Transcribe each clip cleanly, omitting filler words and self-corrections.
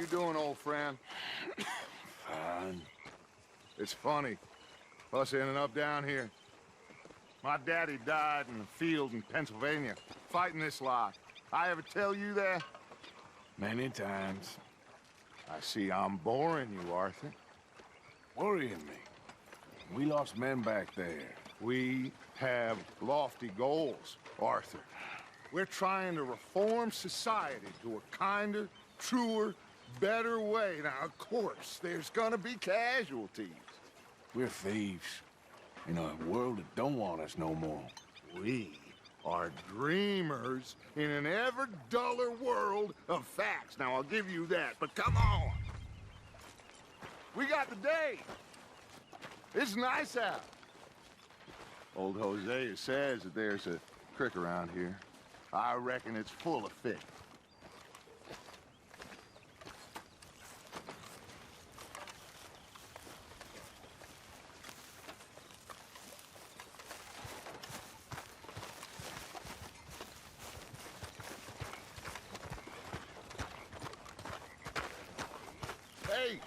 doing, old friend? Fine. It's funny, us ending up down here. My daddy died in the field in Pennsylvania, fighting this lot. I ever tell you that? Many times. I see I'm boring you, Arthur. Worrying me. We lost men back there. We have lofty goals, Arthur. We're trying to reform society to a kinder, truer, better way. Now, of course, there's gonna be casualties. We're thieves. In a world that don't want us no more. We are dreamers in an ever duller world of facts. Now, I'll give you that, but come on. We got the day. It's nice out. Old Hosea says that there's a creek around here. I reckon it's full of fish. Hey,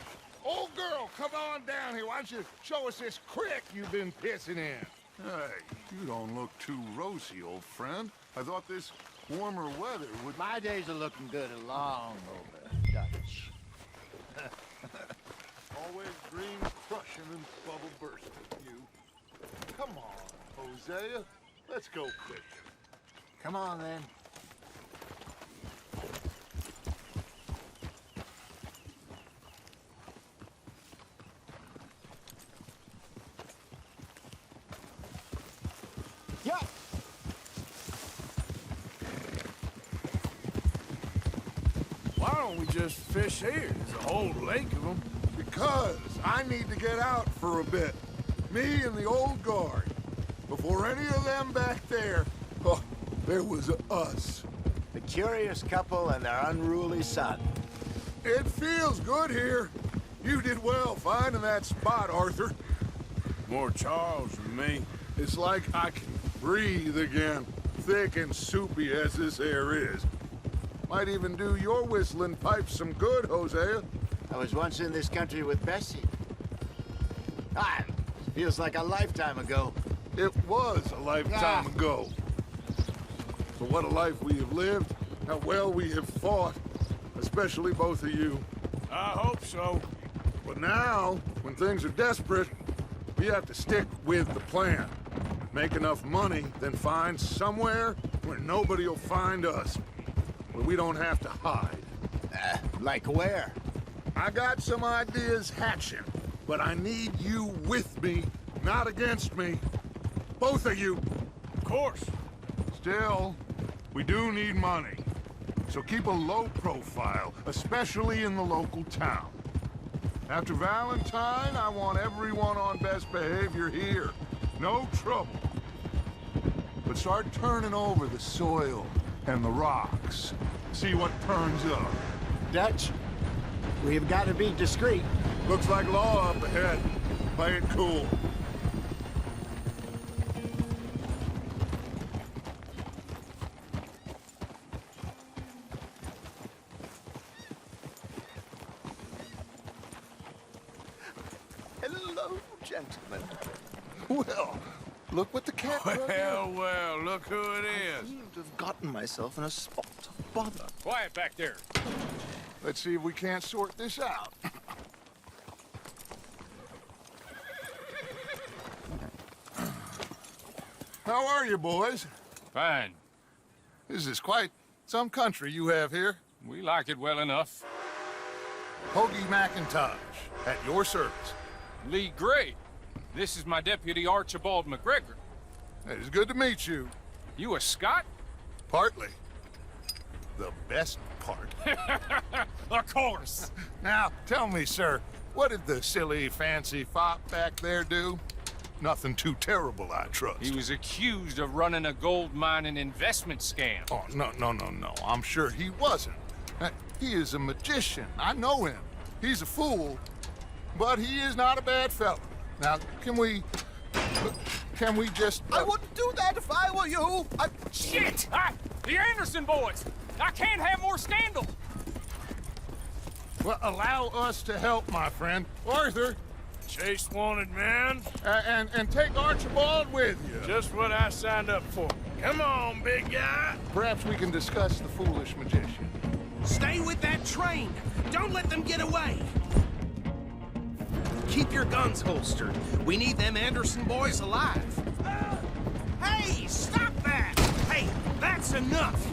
old girl, come on down here. Why don't you show us this creek you've been pissing in? Hey, you don't look too rosy, old friend. I thought this warmer weather would... My days are looking good along over, Dutch. Always green crushing and bubble bursting, you. Come on, Hosea. Let's go quick. Come on, then. Yeah. Why don't we just fish here? There's a whole lake of them. Because I need to get out for a bit. Me and the old guard. Before any of them back there, oh, there was us. The curious couple and their unruly son. It feels good here. You did well finding that spot, Arthur. More Charles than me. It's like I can breathe again, thick and soupy as this air is. Might even do your whistling pipes some good, Hosea. I was once in this country with Bessie. Ah, feels like a lifetime ago. It was a lifetime ago. But what a life we have lived, how well we have fought, especially both of you. I hope so. But now, when things are desperate, we have to stick with the plan. Make enough money, then find somewhere where nobody will find us. Where we don't have to hide. Like where? I got some ideas hatching, but I need you with me, not against me. Both of you. Of course. Still, we do need money. So keep a low profile, especially in the local town. After Valentine, I want everyone on best behavior here. No trouble. But start turning over the soil and the rocks. See what turns up. Dutch, we've got to be discreet. Looks like law up ahead. Play it cool. Hello, gentlemen. Well, look what the cat brought in. Well, look who it is. I'd have gotten myself in a spot of bother. Quiet back there. Let's see if we can't sort this out. How are you, boys? Fine. This is quite some country you have here. We like it well enough. Hoagie McIntosh, at your service. Lee Gray. This is my deputy Archibald McGregor. It is good to meet you. You a Scot? Partly. The best part. Of course. Now, tell me, sir, what did the silly, fancy fop back there do? Nothing too terrible, I trust. He was accused of running a gold mining investment scam. Oh, no. I'm sure he wasn't. He is a magician. I know him. He's a fool, but he is not a bad fellow. Now, can we just... I wouldn't do that if I were you. Shit! The Anderson boys! I can't have more scandal! Well, allow us to help, my friend. Arthur, Chase wanted man. and take Archibald with you. Just what I signed up for. Come on, big guy. Perhaps we can discuss the foolish magician. Stay with that train! Don't let them get away! Keep your guns holstered. We need them Anderson boys alive. Hey, stop that! Hey, that's enough!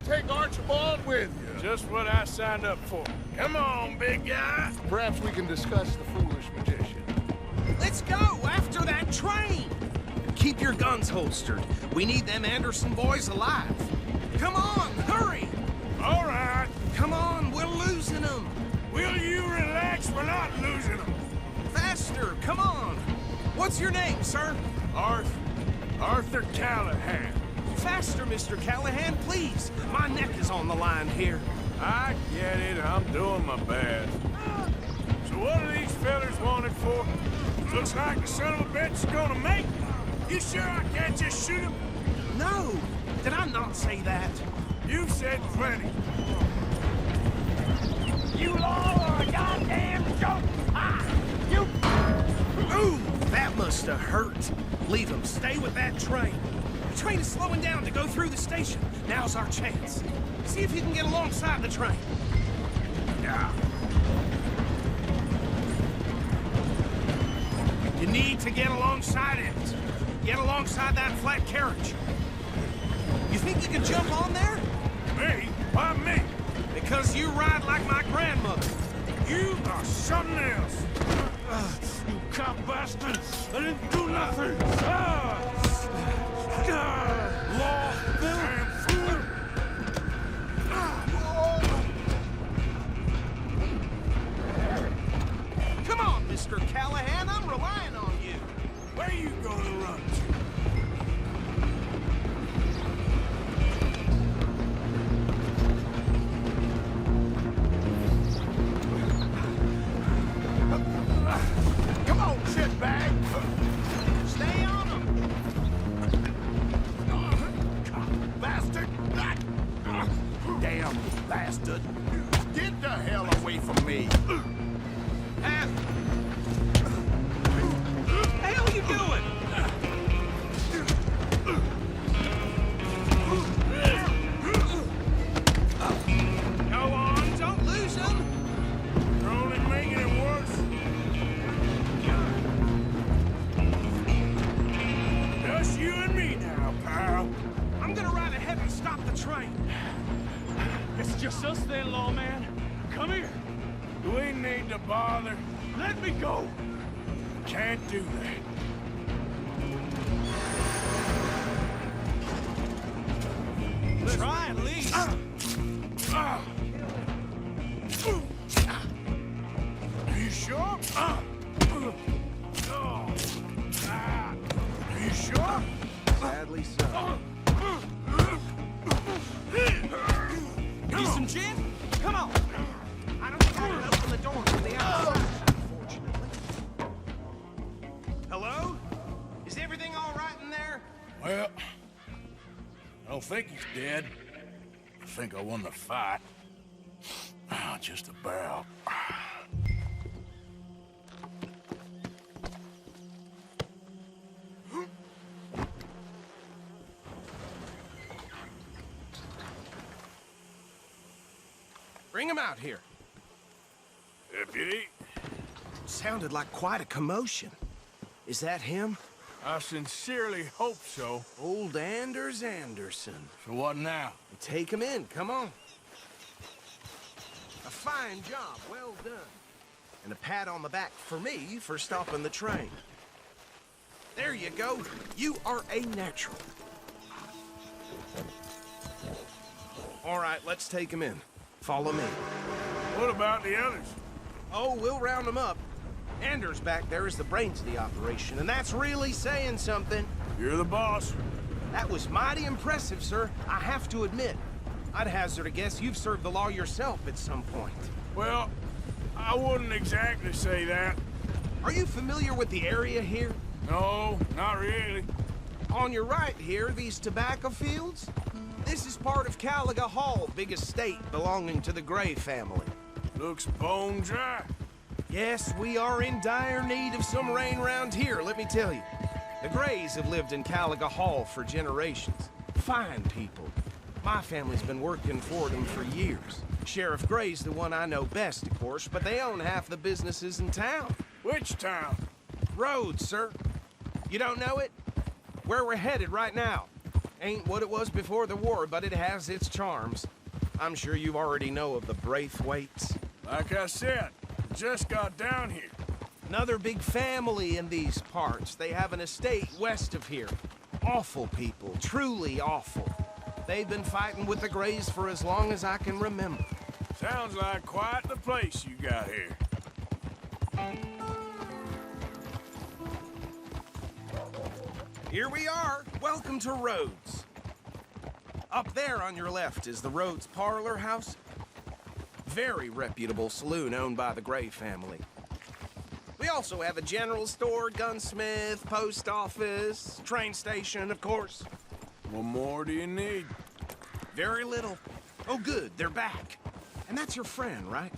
Take Archibald with you. Just what I signed up for. Come on, big guy. Perhaps we can discuss the foolish magician. Let's go after that train! Keep your guns holstered. We need them Anderson boys alive. Come on, hurry! All right. Come on, we're losing them. Will you relax? We're not losing them. Faster, come on. What's your name, sir? Arthur Callahan. Faster, Mr. Callahan, please. My neck is on the line here. I get it. I'm doing my best. So what are these fellers wanted for? Looks like the son of a bitch is gonna make it. You sure I can't just shoot him? No, did I not say that? You've said plenty. You all are a goddamn joke! Ah! You... Ooh, that must have hurt. Leave him. Stay with that train. The train is slowing down to go through the station. Now's our chance. See if you can get alongside the train. Yeah. You need to get alongside it. Get alongside that flat carriage. You think you can jump on there? Me? Why me? Because you ride like my grandmother. You are something else. You cop bastard! I didn't do nothing! Law, damn fool! Come on, Mr. Callahan, I'm relying on you. Where you gonna run to? Come on, shitbag! Stay on him. Bastard! Damn bastard! Get the hell away from me! The hell are you doing? Go on, don't lose him. You're only making it worse. Just you and me now, pal. I'm gonna ride ahead and stop the train. It's just us then, lawman. Come here. Do we need to bother? Let me go. Can't do that. Try at least. You sure? You sure? Sadly so. Need some gin? Come on. I don't think I can open the door from the outside, unfortunately. Hello? Is everything all right in there? Well, I don't think he's dead. I think I won the fight. Just about. Bring him out here. Deputy, Sounded like quite a commotion. Is that him? I sincerely hope so. Old Anders Anderson. So what now? Take him in, come on. A fine job, well done. And a pat on the back for me for stopping the train. There you go. You are a natural. All right, let's take him in. Follow me. What about the others? Oh, we'll round them up. Anders back there is the brains of the operation, and that's really saying something. You're the boss. That was mighty impressive, sir. I have to admit. I'd hazard a guess you've served the law yourself at some point. Well, I wouldn't exactly say that. Are you familiar with the area here? No, not really. On your right here, these tobacco fields? This is part of Caliga Hall, big estate belonging to the Gray family. Looks bone dry. Yes, we are in dire need of some rain round here, let me tell you. The Grays have lived in Caliga Hall for generations. Fine people. My family's been working for them for years. Sheriff Gray's the one I know best, of course, but they own half the businesses in town. Which town? Rhodes, sir. You don't know it? Where we're headed right now. Ain't what it was before the war, but it has its charms. I'm sure you already know of the Braithwaites. Like I said, just got down here. Another big family in these parts. They have an estate west of here. Awful people, truly awful. They've been fighting with the Grays for as long as I can remember. Sounds like quite the place you got here. Here we are. Welcome to Rhodes. Up there on your left is the Rhodes Parlor House. Very reputable saloon owned by the Gray family. We also have a general store, gunsmith, post office, train station, of course. What more do you need? Very little. Oh, good, they're back. And that's your friend, right?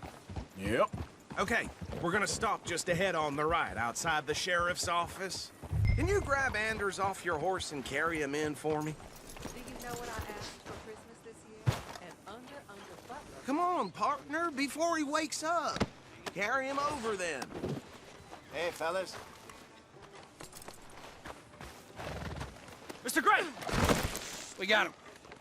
Yep. Okay, we're gonna stop just ahead on the right, outside the sheriff's office. Can you grab Anders off your horse and carry him in for me? Do you know what I asked for Christmas this year? An under butler. Come on, partner, before he wakes up. Carry him over, then. Hey, fellas. Mr. Gray! We got him.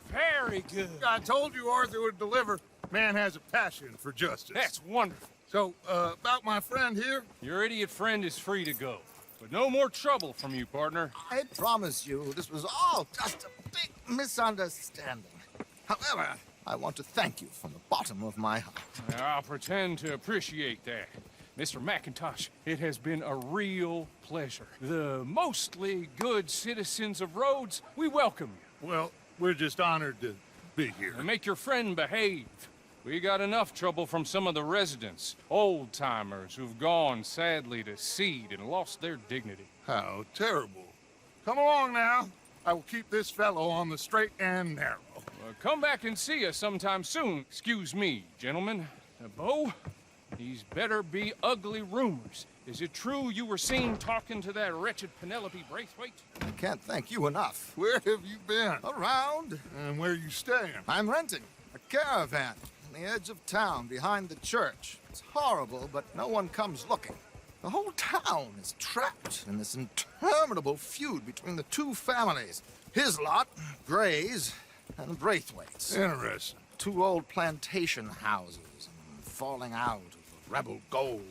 Very good. I told you Arthur would deliver. Man has a passion for justice. That's wonderful. So, about my friend here? Your idiot friend is free to go. But no more trouble from you, partner. I promise you, this was all just a big misunderstanding. However, I want to thank you from the bottom of my heart. I'll pretend to appreciate that. Mr. McIntosh, it has been a real pleasure. The mostly good citizens of Rhodes, we welcome you. Well, we're just honored to be here. And make your friend behave. We got enough trouble from some of the residents, old-timers who've gone, sadly, to seed and lost their dignity. How terrible. Come along now. I will keep this fellow on the straight and narrow. Come back and see us sometime soon. Excuse me, gentlemen. Bo, these better be ugly rumors. Is it true you were seen talking to that wretched Penelope Braithwaite? I can't thank you enough. Where have you been? Around. And where are you staying? I'm renting a caravan on the edge of town behind the church. It's horrible, but no one comes looking. The whole town is trapped in this interminable feud between the two families. His lot, Gray's, and the Braithwaites. Interesting. Two old plantation houses, and falling out of rebel gold,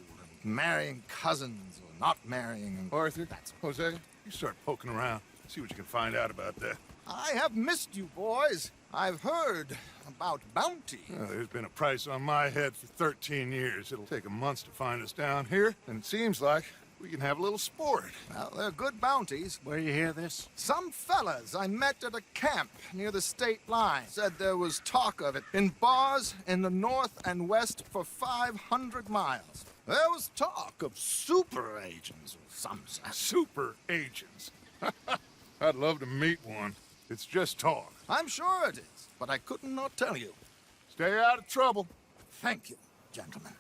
and marrying cousins or not marrying. And Arthur, Jose, you start poking around. See what you can find out about that. I have missed you, boys. I've heard about bounty. There's been a price on my head for 13 years. It'll take a month to find us down here, and it seems like we can have a little sport. Well, they're good bounties. Where you hear this? Some fellas I met at a camp near the state line said there was talk of it in bars in the north and west for 500 miles. There was talk of super agents of some sort. Super agents. I'd love to meet one. It's just talk. I'm sure it is, but I couldn't not tell you. Stay out of trouble. Thank you, gentlemen.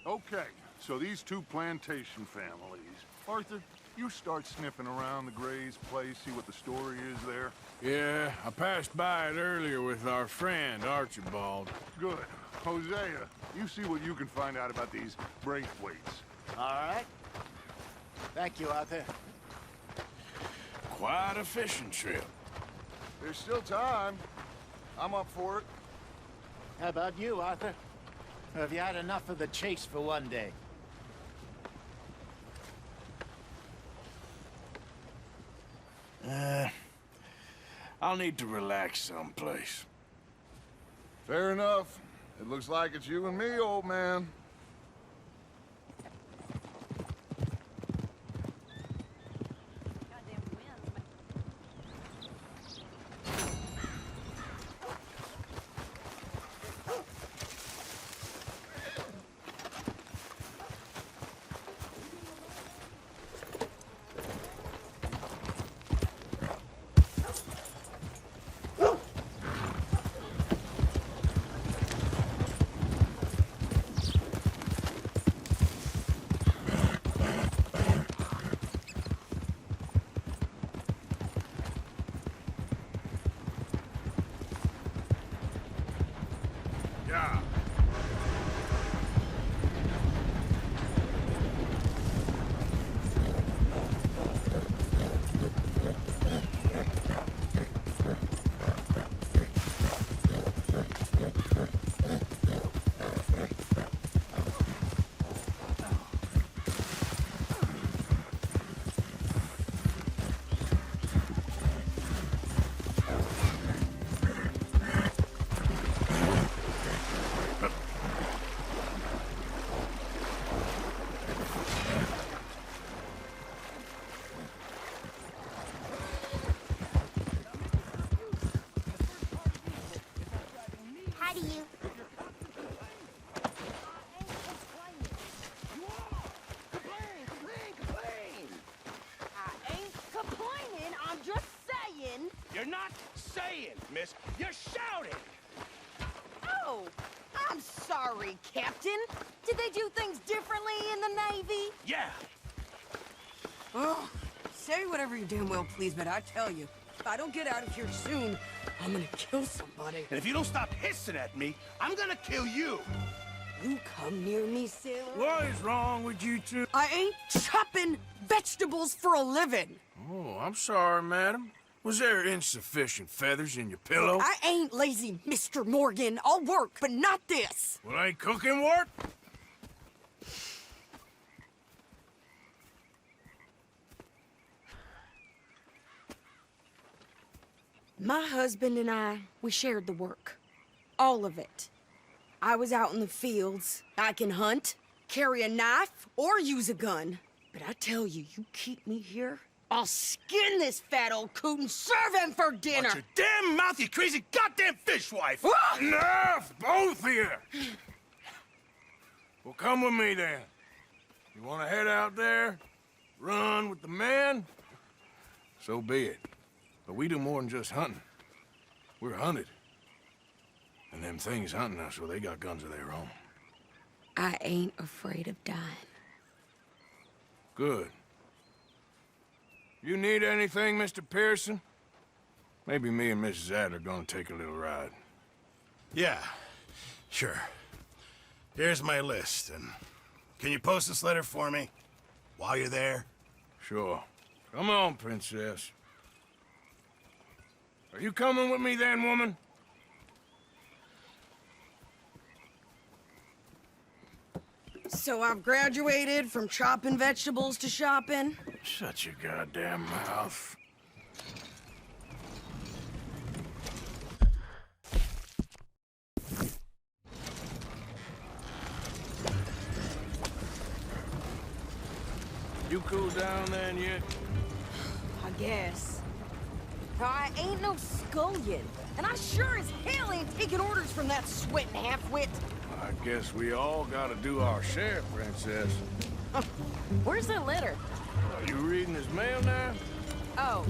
Okay, so these two plantation families. Arthur, you start sniffing around the Gray's place, see what the story is there. Yeah, I passed by it earlier with our friend, Archibald. Good. Hosea, you see what you can find out about these Braithwaites. All right. Thank you, Arthur. Quite a fishing trip. There's still time. I'm up for it. How about you, Arthur? Or have you had enough of the chase for one day? I'll need to relax someplace. Fair enough. It looks like it's you and me, old man. You're not saying, miss. You're shouting. Oh, I'm sorry, Captain. Did they do things differently in the Navy? Yeah. Oh, say whatever you damn well please, but I tell you, if I don't get out of here soon, I'm gonna kill somebody. And if you don't stop hissing at me, I'm gonna kill you. You come near me, sailor. What is wrong with you two? I ain't chopping vegetables for a living. Oh, I'm sorry, madam. Was there insufficient feathers in your pillow? I ain't lazy, Mr. Morgan. I'll work, but not this. Well, ain't cooking work? My husband and I, we shared the work. All of it. I was out in the fields. I can hunt, carry a knife, or use a gun. But I tell you, you keep me here, I'll skin this fat old coot and serve him for dinner. Watch your damn mouth, you crazy goddamn fishwife! Ah! Enough, both of you! Well, come with me then. You want to head out there, run with the men? So be it. But we do more than just hunting. We're hunted. And them things hunting us, well, they got guns of their own. I ain't afraid of dying. Good. You need anything, Mr. Pearson? Maybe me and Mrs. Adler are gonna take a little ride. Yeah, sure. Here's my list, and can you post this letter for me while you're there? Sure. Come on, Princess. Are you coming with me then, woman? So I've graduated from chopping vegetables to shopping. Shut your goddamn mouth. You cool down then yet? I guess. I ain't no scullion, and I sure as hell ain't taking orders from that sweating half-wit. I guess we all gotta do our share, Princess. Where's that letter? Are you reading his mail now? Oh,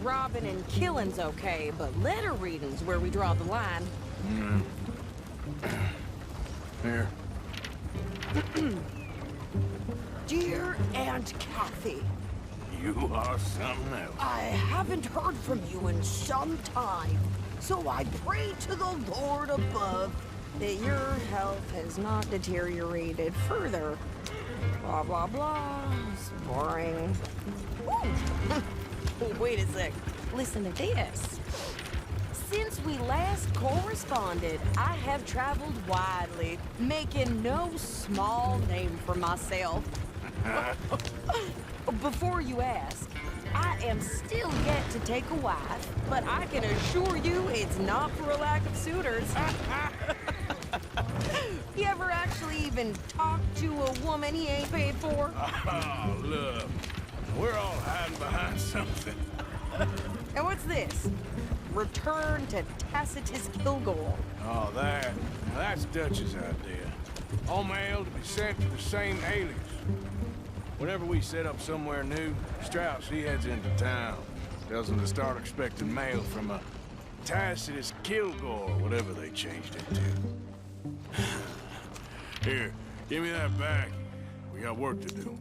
robbing and killing's okay, but letter reading's where we draw the line. Here. Dear Aunt Kathy, You are something else. I haven't heard from you in some time, so I pray to the Lord above that your health has not deteriorated further. Blah, blah, blah. It's boring. Wait a sec. Listen to this. Since we last corresponded, I have traveled widely, making no small name for myself. Before you ask, I am still yet to take a wife, but I can assure you it's not for a lack of suitors. You ever actually even talk to a woman he ain't paid for? Oh, look. We're all hiding behind something. And what's this? Return to Tacitus Kilgore. Oh, that's Dutch's idea. All mail to be sent to the same alias. Whenever we set up somewhere new, Strauss, he heads into town. Tells them to start expecting mail from a Tacitus Kilgore, whatever they changed it to. Here, give me that back. We got work to do.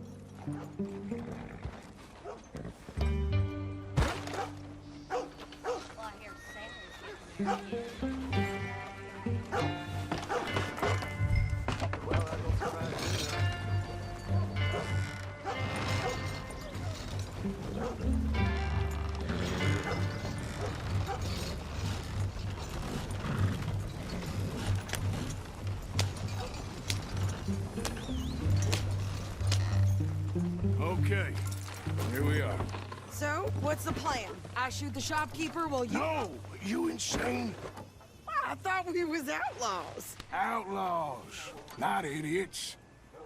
Okay, here we are. So, what's the plan? I shoot the shopkeeper while you... No! You insane? I thought we was outlaws. Outlaws, not idiots.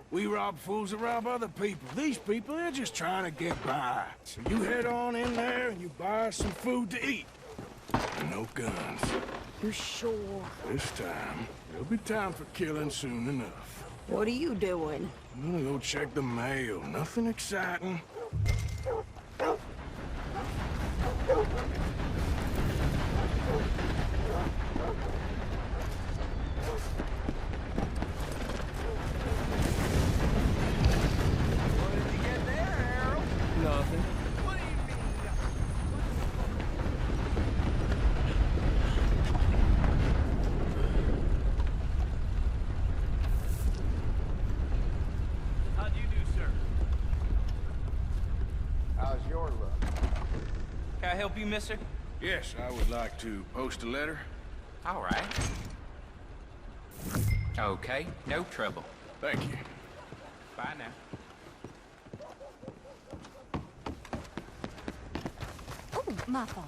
We rob fools that rob other people. These people, they're just trying to get by. So you head on in there and you buy some food to eat. And no guns. You sure? This time, there'll be time for killing soon enough. What are you doing? I'm gonna go check the mail. Nothing exciting. your luck. Can I help you, mister? Yes, I would like to post a letter. All right. Okay, no trouble. Thank you. Bye now. Oh, my fault.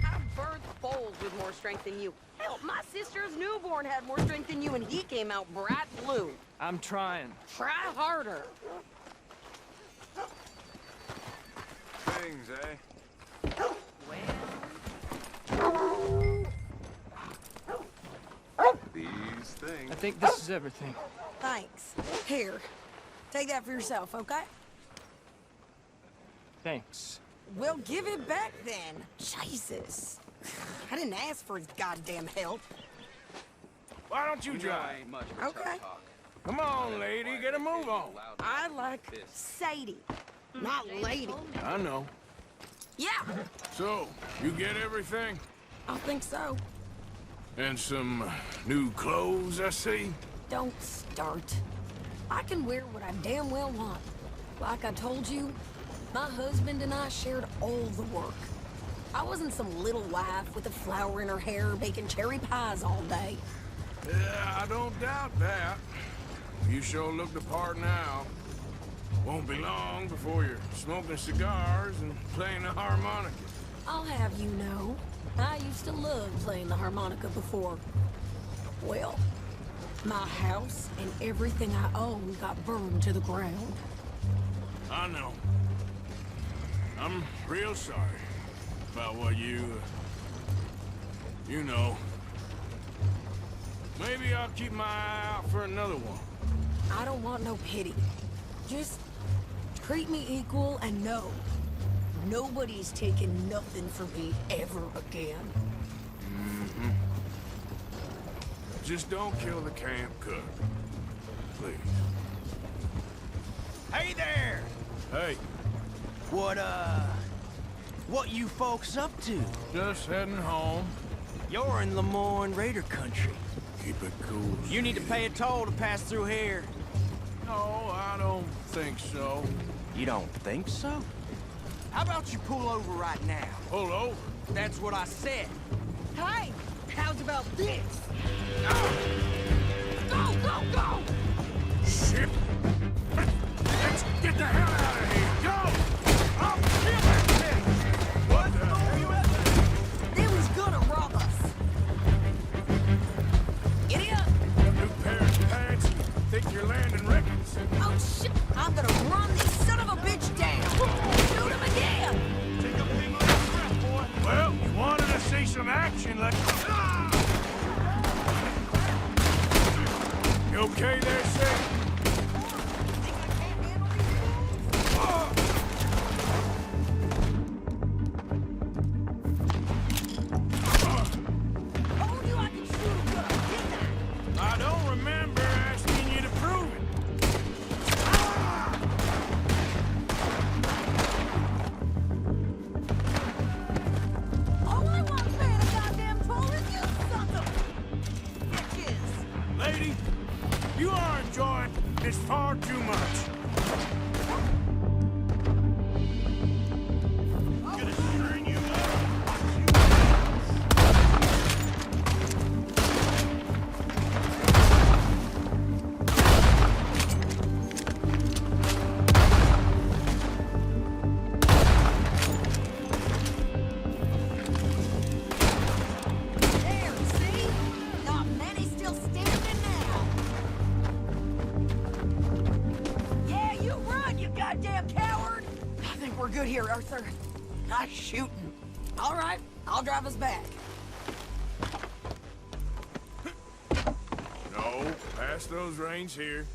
I birthed foals with more strength than you. Hell, my sister's newborn had more strength than you, and he came out bright blue. I'm trying. Try harder. Things, eh? These things. I think this is everything. Thanks. Here, take that for yourself, okay? Thanks. Well, give it back then. Jesus. I didn't ask for his goddamn help. Why don't you drive? Okay. Come on, lady, get a move on. I like Sadie, not lady. I know. Yeah, So, you get everything? I think so. And some new clothes, I see? Don't start. I can wear what I damn well want. Like I told you, my husband and I shared all the work. I wasn't some little wife with a flower in her hair baking cherry pies all day. Yeah, I don't doubt that. You sure look the part now. Won't be long before you're smoking cigars and playing the harmonica. I'll have you know, I used to love playing the harmonica before. Well, my house and everything I own got burned to the ground. I know. I'm real sorry about what you know. Maybe I'll keep my eye out for another one. I don't want no pity. Just treat me equal and know nobody's taking nothing from me ever again. Mm-hmm. Just don't kill the camp cook. Please. Hey there! Hey, What you folks up to? just heading home. You're in Lemoyne Raider country. Keep it cool. You need to pay a toll to pass through here. No, I don't think so. You don't think so? How about you pull over right now? Pull over. That's what I said. Hey, how's about this? Go, go, go! Shit! Let's get the hell out of here! Go! I'll kill that bitch! What the hell? They was gonna rob us. Giddy up! New pair of pants? Think you're landing records? Oh, shit! I'm gonna run this son of a bitch down! Shoot him again! Take a big little breath, boy. Well, you wanted to see some action, let's... You okay there, Sid? Told you I could shoot a gun, didn't I? I don't remember asking you to prove it. All I want to pay a goddamn toll is you sons of bitches! Lady, you are enjoying this far too much. I'm gonna string you There, see? Not many still standing now. Yeah, you run, you goddamn coward! I think we're good here, Arthur. Nice shooting. All right, I'll drive us back. No, pass those reins here.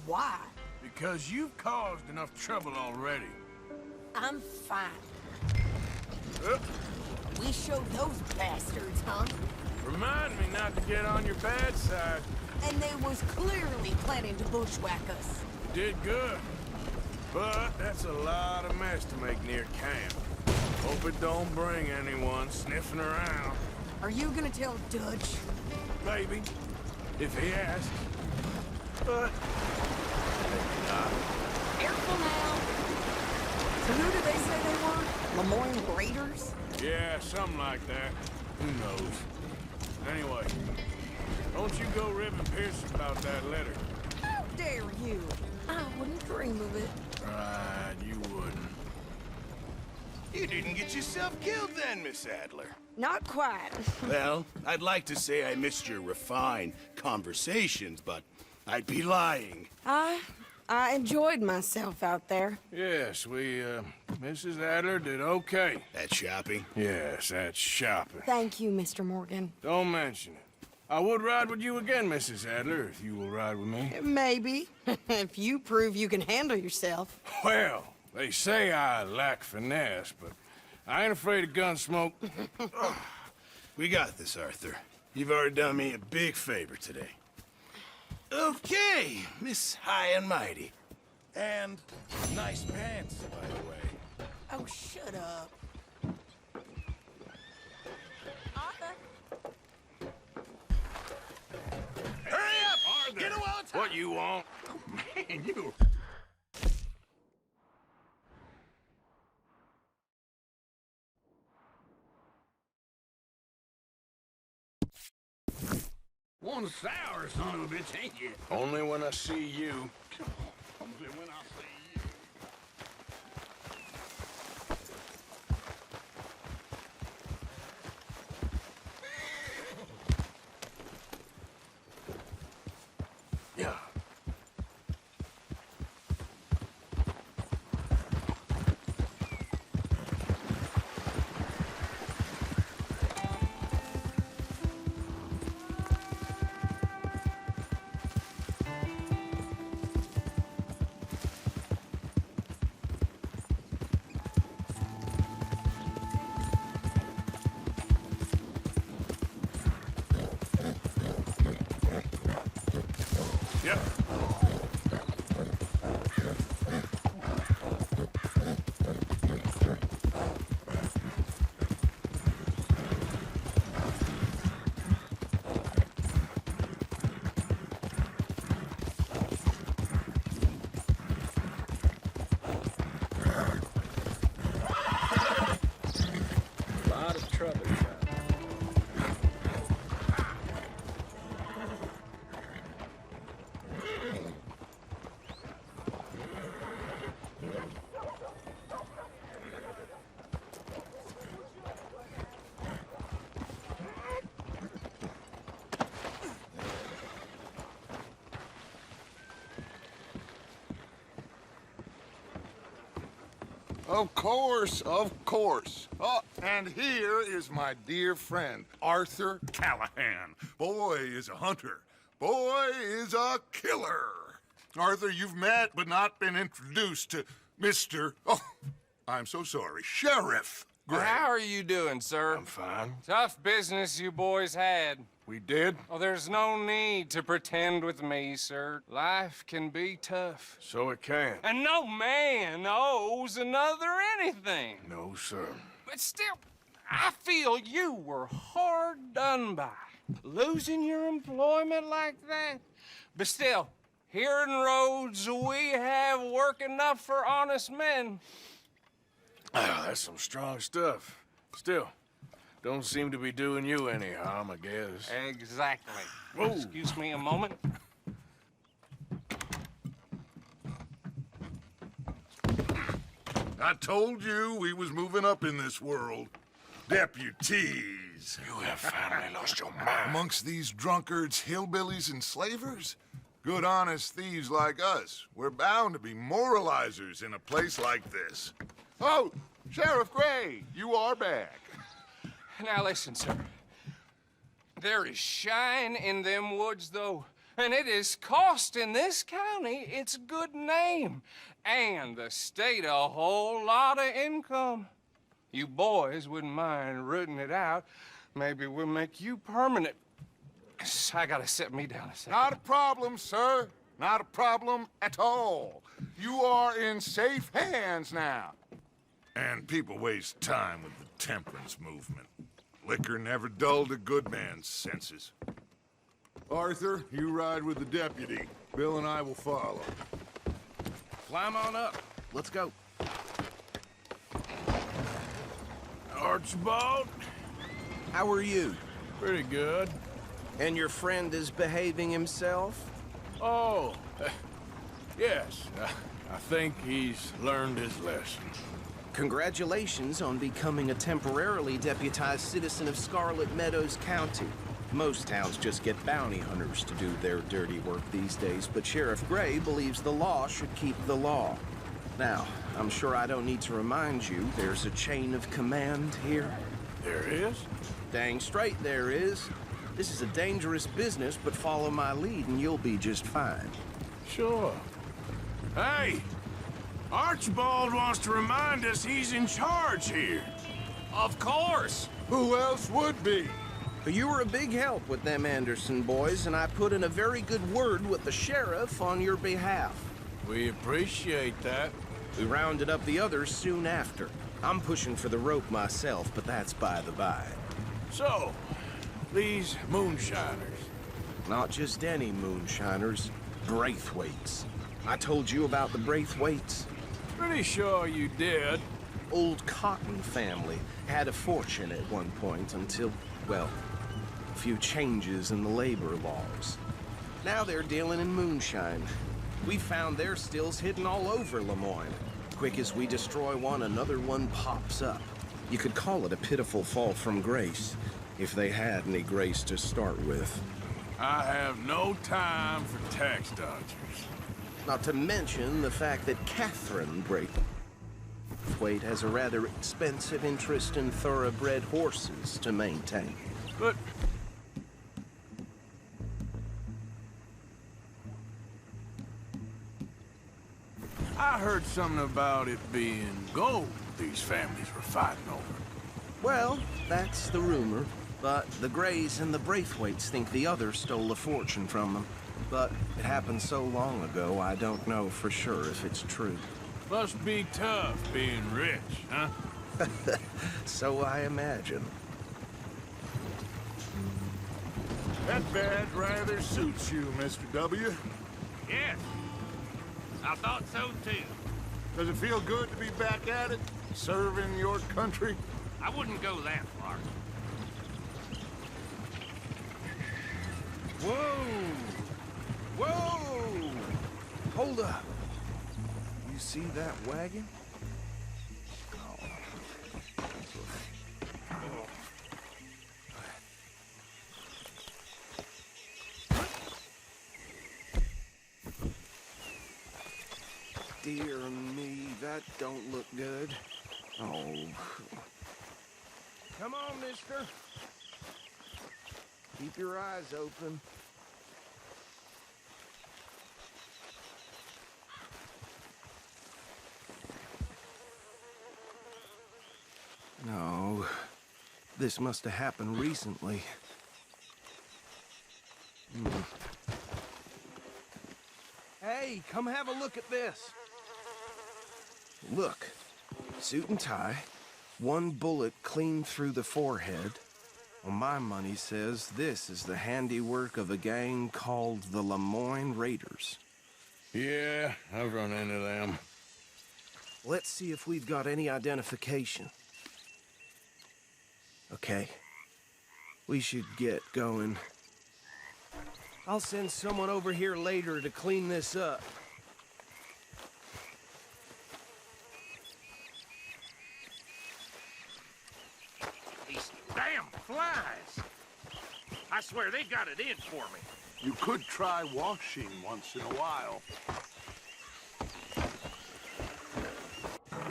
Why? Because you've caused enough trouble already. I'm fine. Uh, We showed those bastards, huh? Remind me not to get on your bad side. And they was clearly planning to bushwhack us. You did good. But that's a lot of mess to make near camp. Hope it don't bring anyone sniffing around. Are you gonna tell Dutch? Maybe. if he asks. But maybe not. Careful now. So who did they say they were? Lemoyne Raiders? Yeah, something like that. Who knows? Anyway, don't you go ribbing Pearson about that letter. How dare you? I wouldn't dream of it. Right, you wouldn't. You didn't get yourself killed then, Miss Adler. Not quite. Well, I'd like to say I missed your refined conversations, but I'd be lying. I enjoyed myself out there. Yes, Mrs. Adler did okay. That shopping? Yes, that's shopping. Thank you, Mr. Morgan. Don't mention it. I would ride with you again, Mrs. Adler, if you will ride with me. Maybe. If you prove you can handle yourself. Well, they say I lack finesse, but I ain't afraid of gun smoke. We got this, Arthur. You've already done me a big favor today. Okay, Miss High and Mighty. And nice pants, by the way. Oh, shut up. Arthur. Hurry up! Get away on time! What you want? Man, you... One sour son of a bitch, ain't you? Only when I see you. Only when I see you. Yeah. Yep. A lot of trouble, child. Of course, of course. Oh, and here is my dear friend, Arthur Callahan. Boy is a hunter. Boy is a killer. Arthur, you've met but not been introduced to Mr. Oh, I'm so sorry, Sheriff Gray. How are you doing, sir? I'm fine. Tough business you boys had. We did? Oh, there's no need to pretend with me, sir. Life can be tough. So it can. And no man owes another anything. No, sir. But still, I feel you were hard done by. Losing your employment like that. But still, here in Rhodes, we have work enough for honest men. Ah, that's some strong stuff. Still, don't seem to be doing you any harm, I guess. Exactly. Whoa. Excuse me a moment. I told you we was moving up in this world. Deputies. You have finally lost your mind. Amongst these drunkards, hillbillies, and slavers? Good, honest thieves like us. We're bound to be moralizers in a place like this. Oh, Sheriff Gray, you are back. Now listen, sir. There is shine in them woods, though, and it is costing this county its good name and the state a whole lot of income. You boys wouldn't mind rooting it out. Maybe we'll make you permanent. I gotta set me down a second. Not a problem, sir. Not a problem at all. You are in safe hands now. And people waste time with the temperance movement. Liquor never dulled a good man's senses. Arthur, you ride with the deputy. Bill and I will follow. Climb on up. Let's go. Archibald? How are you? Pretty good. And your friend is behaving himself? Oh, yes. I think he's learned his lesson. Congratulations on becoming a temporarily deputized citizen of Scarlet Meadows County. Most towns just get bounty hunters to do their dirty work these days, but Sheriff Gray believes the law should keep the law. Now, I'm sure I don't need to remind you, there's a chain of command here. There is? Dang straight there is. This is a dangerous business, but follow my lead and you'll be just fine. Sure. Hey! Archibald wants to remind us he's in charge here. Of course! Who else would be? You were a big help with them Anderson boys, and I put in a very good word with the sheriff on your behalf. We appreciate that. We rounded up the others soon after. I'm pushing for the rope myself, but that's by the by. So, these moonshiners. Not just any moonshiners, Braithwaites. I told you about the Braithwaites. Pretty sure you did. Old Cotton family had a fortune at one point until, well, a few changes in the labor laws. Now they're dealing in moonshine. We found their stills hidden all over Lemoyne. Quick as we destroy one, another one pops up. You could call it a pitiful fall from grace, if they had any grace to start with. I have no time for tax dodgers. Not to mention the fact that Catherine Braithwaite has a rather expensive interest in thoroughbred horses to maintain. But I heard something about it being gold these families were fighting over. Well, that's the rumor. But the Grays and the Braithwaites think the others stole a fortune from them. But it happened so long ago, I don't know for sure if it's true. Must be tough being rich, huh? So I imagine. That badge rather suits you, Mr. W. Yes. I thought so, too. Does it feel good to be back at it? Serving your country? I wouldn't go that far. Whoa! Whoa! Hold up. You see that wagon? Dear me, that don't look good. Oh. Come on, mister. Keep your eyes open. No. This must have happened recently. Hey, come have a look at this. Look. Suit and tie. One bullet clean through the forehead. Well, my money says this is the handiwork of a gang called the Lemoyne Raiders. Yeah, I've run into them. Let's see if we've got any identification. Okay. We should get going. I'll send someone over here later to clean this up. These damn flies. I swear they got it in for me. You could try washing once in a while.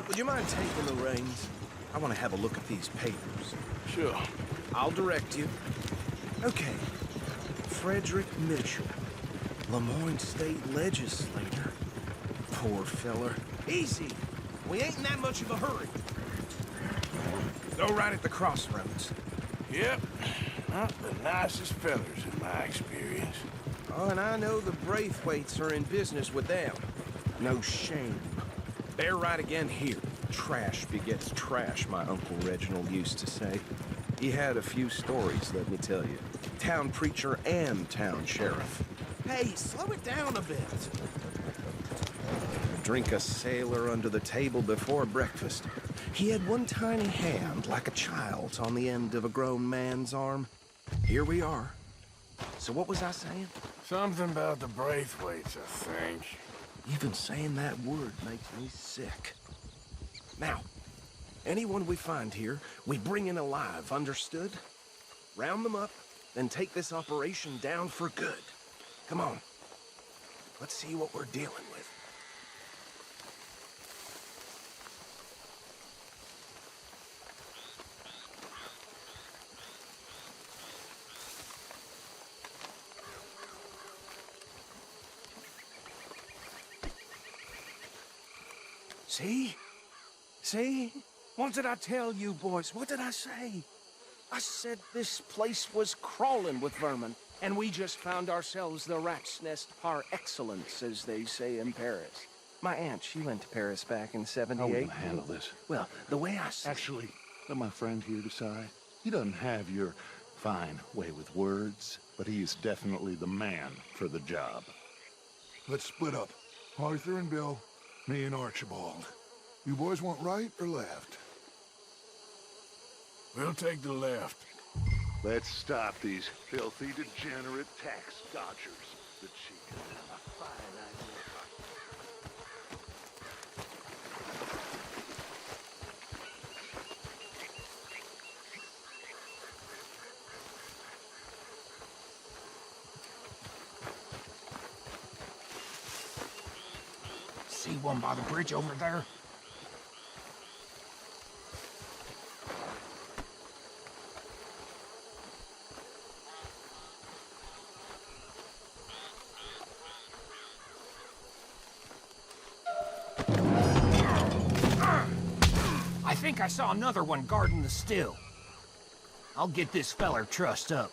Would you mind taking the reins? I want to have a look at these papers. Sure. I'll direct you. Okay. Frederick Mitchell, Lemoyne State Legislator. Poor feller. Easy. We ain't in that much of a hurry. Go right at the crossroads. Yep. Not the nicest fellers in my experience. Oh, and I know the Braithwaites are in business with them. No shame. They're right again here. Trash begets trash, my Uncle Reginald used to say. He had a few stories, let me tell you. Town preacher and town sheriff. Hey, slow it down a bit. Drink a sailor under the table before breakfast. He had one tiny hand, like a child's, on the end of a grown man's arm. Here we are. So what was I saying? Something about the Braithwaites, I think. Even saying that word makes me sick. Now, anyone we find here, we bring in alive, understood? Round them up, then take this operation down for good. Come on. Let's see what we're dealing with. See? See? What did I tell you, boys? What did I say? I said this place was crawling with vermin, and we just found ourselves the rat's nest par excellence, as they say in Paris. My aunt, she went to Paris back in '78. I wouldn't handle this. Well, the way I see... Actually, let my friend here decide. He doesn't have your fine way with words, but he is definitely the man for the job. Let's split up. Arthur and Bill, me and Archibald. You boys want right or left? We'll take the left. Let's stop these filthy, degenerate tax dodgers. The chief of them a fine See one by the bridge over there? I think I saw another one guarding the still. I'll get this feller trussed up.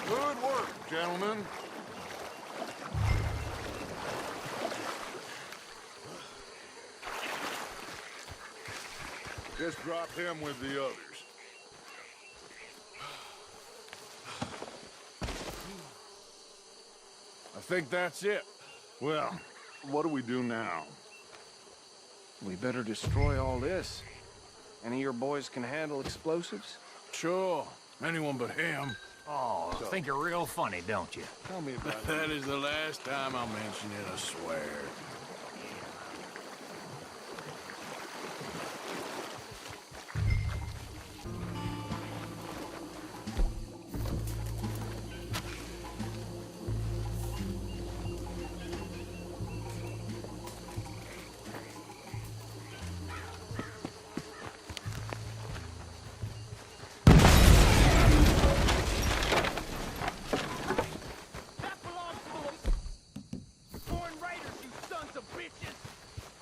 Good work, gentlemen. Just drop him with the others. I think that's it. Well, what do we do now? We better destroy all this. Any of your boys can handle explosives? Sure. Anyone but him. Oh, think you're real funny, don't you? Tell me about it. That is the last time I'll mention it, I swear.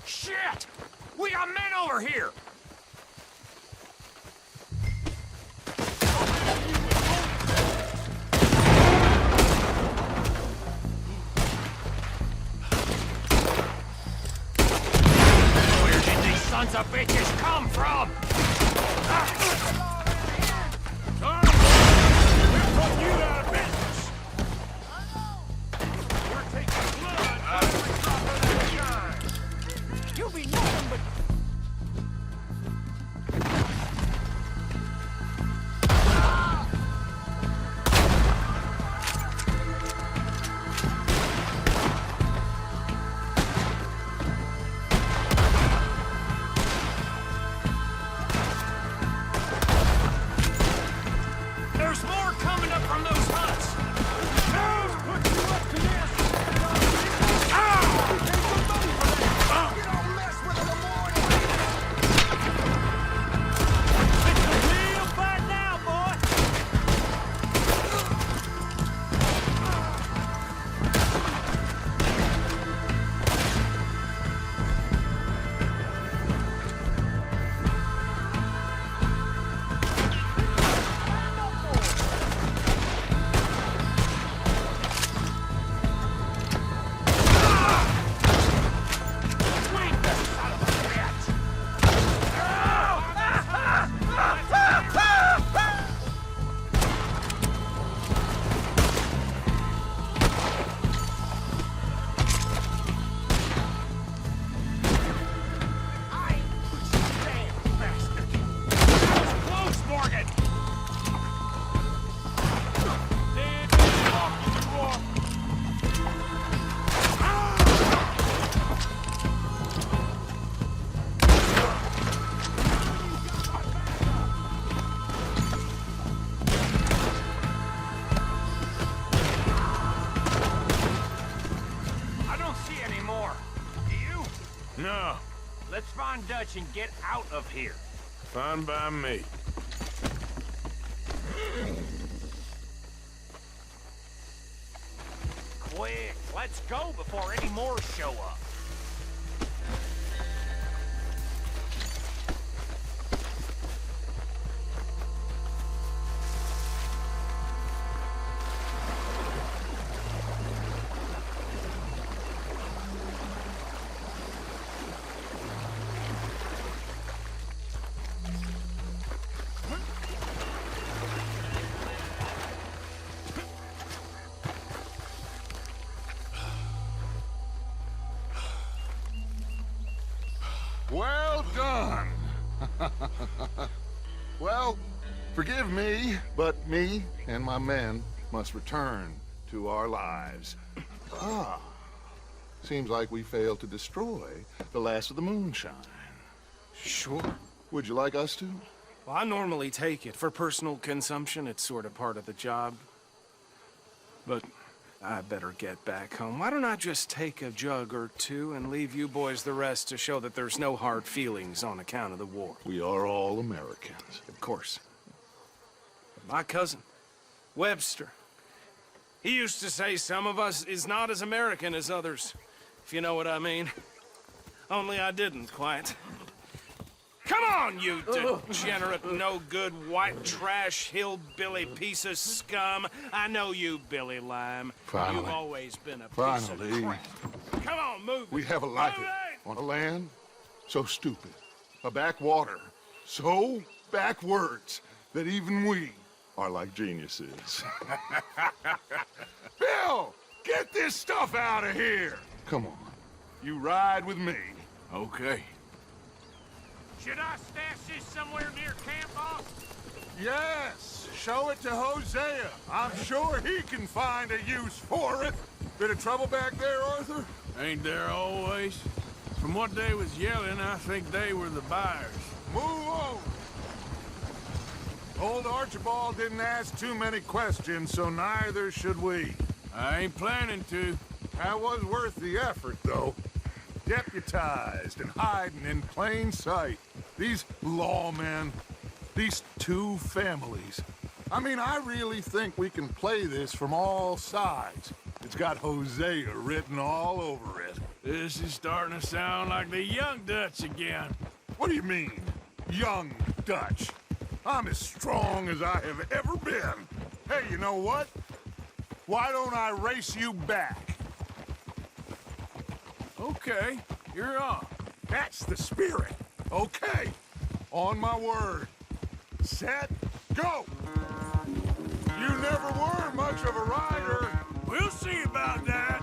Shit! We got men over here! Where did these sons of bitches come from? We're you out of business. We're taking blood out of every drop of that shine. You'll be nothing but... There's more coming up from those huts. You don't mess with them more. It's a real fight now, boy. Close, Morgan. I don't see any more. Do you? No, Let's find Dutch and get out of here. fine by me. Quick, let's go before any more show up. Well done. Well, forgive me, but me and my men must return to our lives. Seems like we failed to destroy the last of the moonshine. Sure. Would you like us to? Well, I normally take it. For personal consumption, it's sort of part of the job. But I better get back home. Why don't I just take a jug or two and leave you boys the rest to show that there's no hard feelings on account of the war? We are all Americans. Of course. My cousin, Webster, he used to say some of us is not as American as others, if you know what I mean. Only I didn't quite. Come on, you degenerate, no-good, white trash, hillbilly piece of scum. I know you, Billy Lime. Finally. You've always been a piece Finally. of crap. Come on, move it. We have a life Move it! on a land so stupid, a backwater so backwards that even we are like geniuses. Bill, get this stuff out of here. Come on, you ride with me. Okay. Should I stash this somewhere near camp, boss? Yes, show it to Hosea. I'm sure he can find a use for it. Bit of trouble back there, Arthur? Ain't there always? From what they was yelling, I think they were the buyers. Move on. Old Archibald didn't ask too many questions, so neither should we. I ain't planning to. That was worth the effort, though. Deputized and hiding in plain sight. These lawmen, these two families. I mean, I really think we can play this from all sides. It's got Hosea written all over it. This is starting to sound like the young Dutch again. What do you mean, young Dutch? I'm as strong as I have ever been. Hey, you know what? Why don't I race you back? Okay, you're on. That's the spirit. Okay, on my word. Set, go! You never were much of a rider. We'll see about that.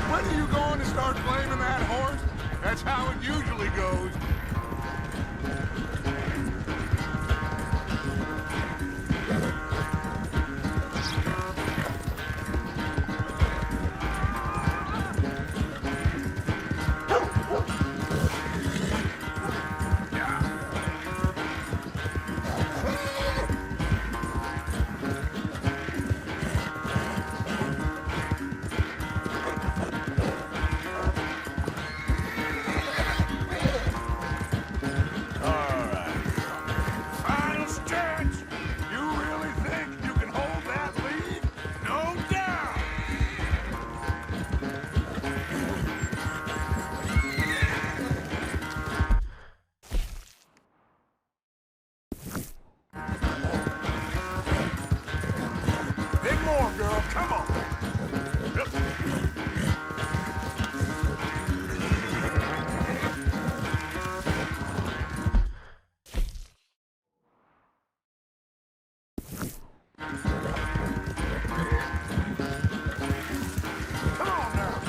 When are you going to start blaming that horse? That's how it usually goes. Final stretch. You really think you can hold that lead? No doubt. Big more, girl. Come on. Come on now.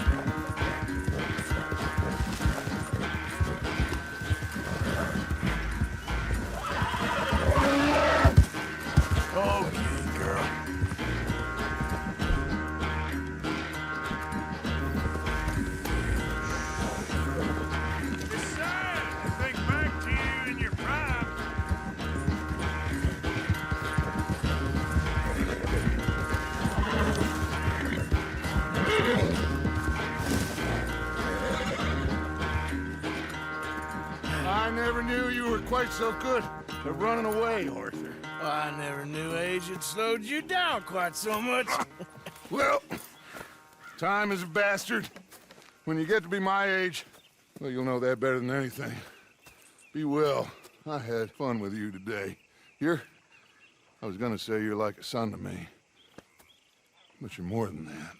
Okay, girl. Besides, I think back to you in your prime. I never knew you were quite so good at running away, Arthur. I never knew age had slowed you down quite so much. Well, time is a bastard. When you get to be my age, well, you'll know that better than anything. Be well. I had fun with you today. I was gonna say you're like a son to me, but you're more than that.